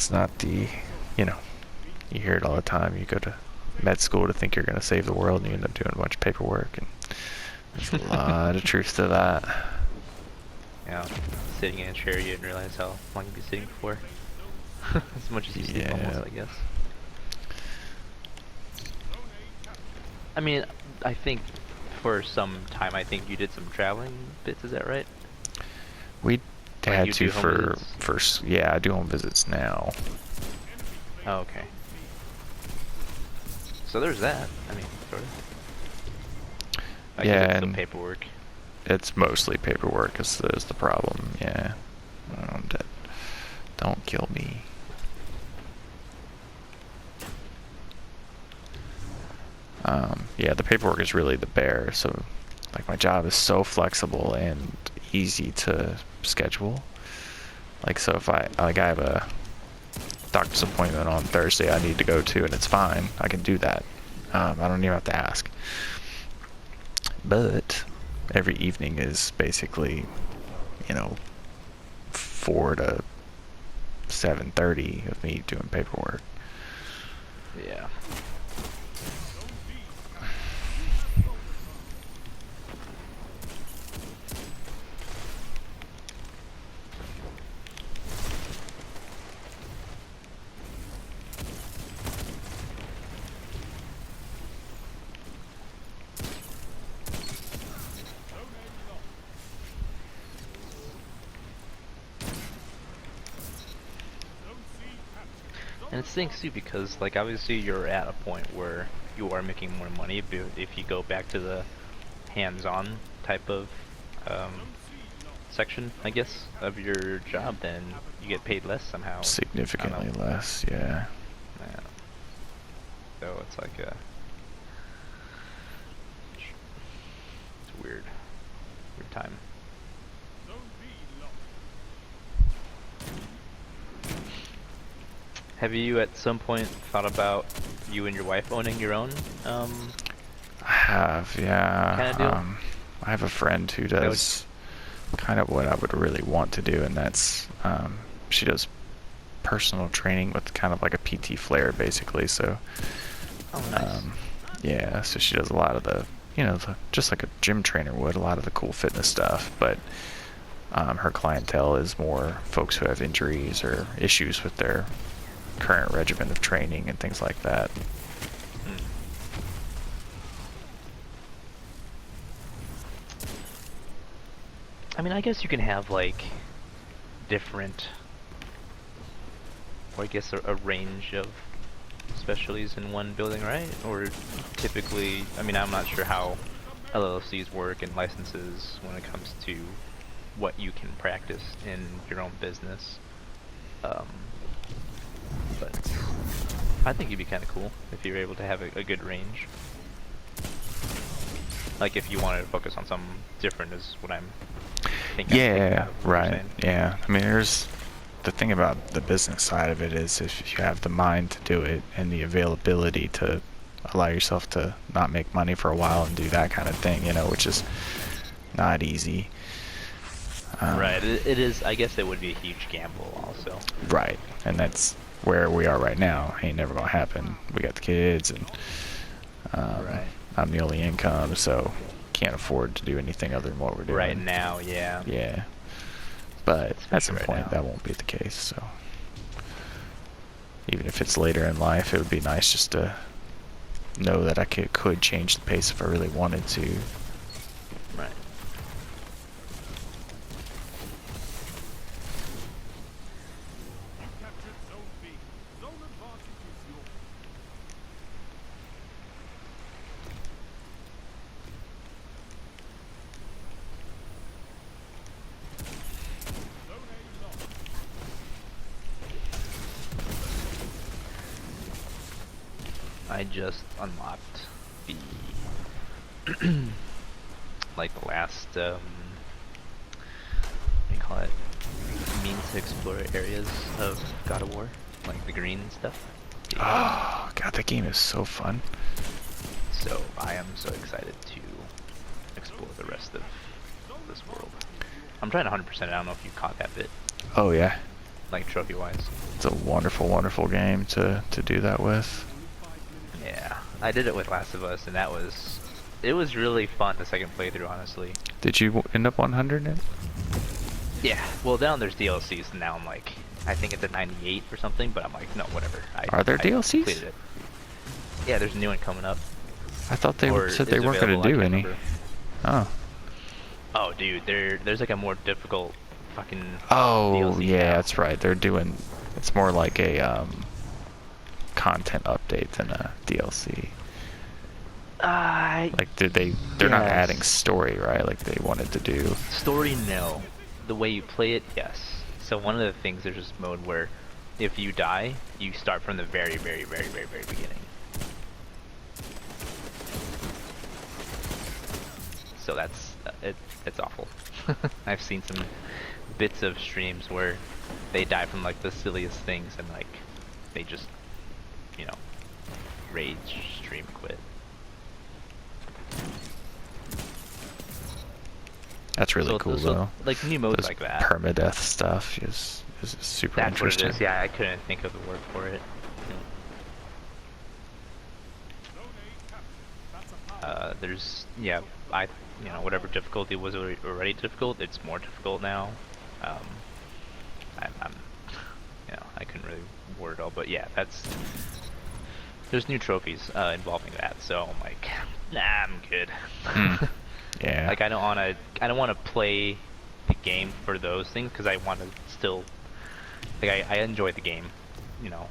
It's not the, you know, you hear it all the time. You go to med school to think you're going to save the world, and you end up doing a bunch of paperwork, and there's a lot of truth to that. Yeah, sitting in a chair, you didn't realize how long you'd be sitting for. As much as you sleep, almost, I guess. I mean, I think for some time, I think you did some traveling bits. Is that right? We Like had you to do home visits? yeah, I do home visits now. Oh, okay. So there's that. I mean, sort of. I guess it's some paperwork. It's mostly paperwork is the problem. Yeah. I'm dead. Don't kill me. Yeah, the paperwork is really the bear. So, like, my job is so flexible and easy to schedule. Like, so if I have a doctor's appointment on Thursday I need to go to, and it's fine, I can do that. I don't even have to ask. But every evening is basically, 4 to 7:30 of me doing paperwork. Yeah. And it stinks too because, like, obviously you're at a point where you are making more money, but if you go back to the hands-on type of section, I guess, of your job, then you get paid less somehow. Significantly less, yeah. Yeah. So it's like it's weird time. Have you at some point thought about you and your wife owning your own I have, yeah. kind of deal? I have a friend who does kind of what I would really want to do, and that's she does personal training with kind of like a PT flair, basically. So, oh, nice. Yeah, so she does a lot of the, just like a gym trainer would, a lot of the cool fitness stuff, but her clientele is more folks who have injuries or issues with their current regimen of training and things like that. I mean, I guess you can have like different, or I guess a range of specialties in one building, right? Or typically, I mean, I'm not sure how LLCs work and licenses when it comes to what you can practice in your own business. But I think it'd be kind of cool if you were able to have a good range. Like if you wanted to focus on something different is what I'm thinking. Yeah, right. Yeah. I mean, there's the thing about the business side of it is if you have the mind to do it and the availability to allow yourself to not make money for a while and do that kind of thing, which is not easy. Right. It is. I guess it would be a huge gamble also. Right. And that's where we are right now. Ain't never gonna happen. We got the kids, and right. I'm the only income, so can't afford to do anything other than what we're doing right now. Yeah. Yeah, but at some right point now. that won't be the case. So even if it's later in life, it would be nice just to know that I could change the pace if I really wanted to. Right. I just unlocked the like the last what do you call it, means to explore areas of God of War, like the green stuff. Oh god, that game is so fun. So I am so excited to explore the rest of this world. I'm trying to 100%. I don't know if you caught that bit. Oh yeah. like trophy-wise. It's a wonderful, wonderful game to do that with. Yeah, I did it with Last of Us, and it was really fun the second playthrough, honestly. Did you end up 100 it? Yeah, well now there's DLCs, and now I'm like, I think it's at 98 or something, but I'm like, no, whatever. Are there I DLCs? completed it. Yeah, there's a new one coming up. I thought they Or said is they weren't going available, to I do can't any. remember. Oh. Oh, dude, there's like a more difficult fucking Oh, DLC yeah, now. that's right. They're doing... It's more like a content update than a DLC. Like, they're not adding story, right? Like they wanted to do. Story, no. The way you play it, yes. So one of the things, there's this mode where if you die, you start from the very, very, very, very, very beginning. So that's it's awful. I've seen some bits of streams where they die from like the silliest things and like they just, you know, rage stream quit. That's really cool though. Like new modes Those like that. permadeath stuff is super That's interesting. what it is. Yeah, I couldn't think of the word for it. There's you know, whatever difficulty was already difficult, it's more difficult now. I'm you know, I couldn't really word it all, but yeah, there's new trophies involving that, so I'm like, nah, I'm good. Yeah. Like I don't want to play the game for those things because I want to still, like I enjoy the game, you know.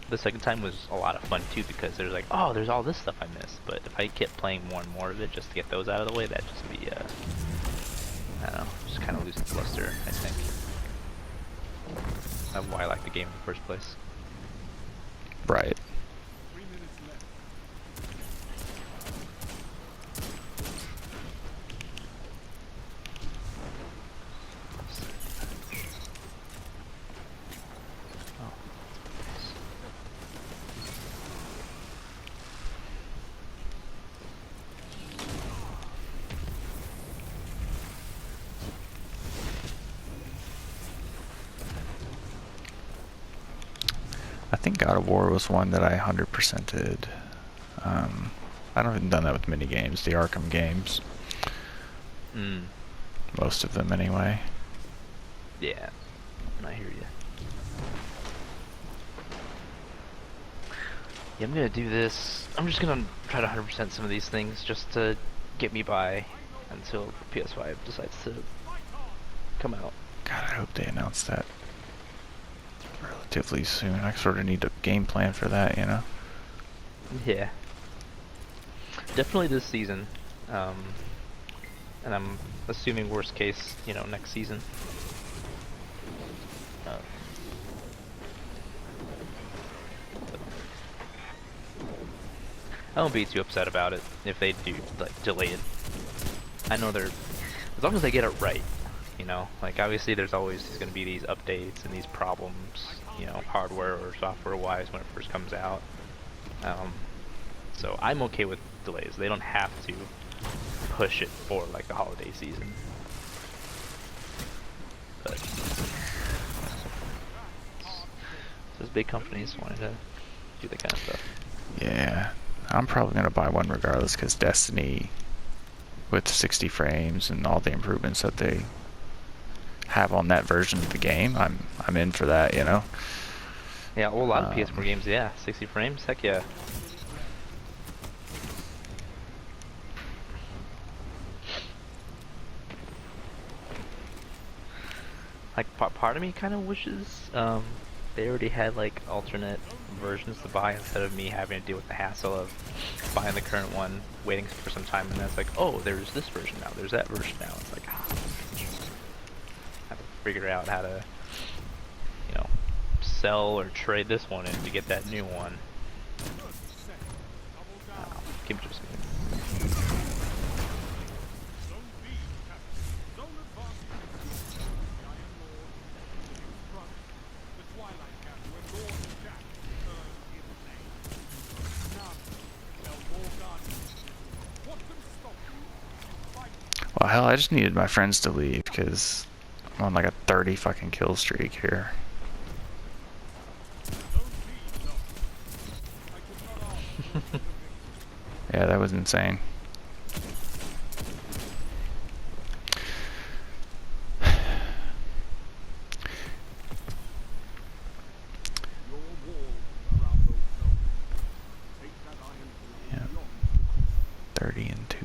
The second time was a lot of fun too because there's like, oh, there's all this stuff I missed. But if I kept playing more and more of it just to get those out of the way, that'd just be, I don't know, just kind of lose the luster, I think. That's why I like the game in the first place. Right. I think God of War was one that I 100%ed. I haven't done that with mini games, the Arkham games. Most of them, anyway. Yeah, I hear you. Yeah, I'm gonna do this. I'm just gonna try to 100% some of these things just to get me by until PS5 decides to come out. God, I hope they announce that relatively soon. I sort of need a game plan for that, you know? Yeah. Definitely this season. And I'm assuming worst case, you know, next season. I won't be too upset about it if they do, like, delay it. I know they're, as long as they get it right, you know? Like, obviously there's always going to be these updates and these problems, you know, hardware or software-wise when it first comes out. So I'm okay with delays. They don't have to push it for, like, the holiday season. But those big companies wanting to do that kind of stuff. Yeah. I'm probably going to buy one regardless because Destiny, with 60 frames and all the improvements that they have on that version of the game, I'm in for that, you know? Yeah, well, a lot of PS4 games, yeah. 60 frames? Heck yeah. Like, part of me kind of wishes they already had, like, alternate versions to buy instead of me having to deal with the hassle of buying the current one, waiting for some time, and then it's like, oh, there's this version now, there's that version now. It's like, have to figure out how to, you know, sell or trade this one in to get that new one. Keep just Well, hell, I just needed my friends to leave because I'm on like a 30 fucking kill streak here. Yeah, that was insane. Yeah. 30 and 2.